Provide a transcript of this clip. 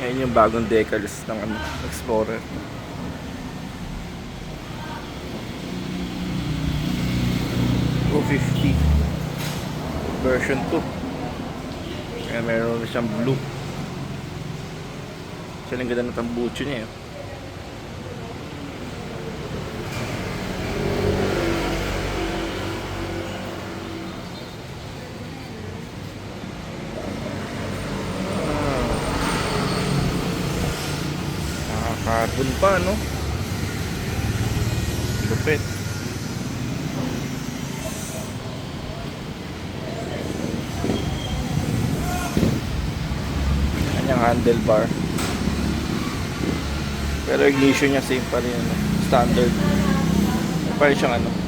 Ngayon yung bagong decals ng ano, Explorer. 250 version 2. Kaya meron na siyang blue. Siya lang ganda ng tambucho niya. Carbon pa, no? Lupit. Kanyang handlebar. Pero ignition niya same pa rin, ano? Standard. Pa rin siyang ano,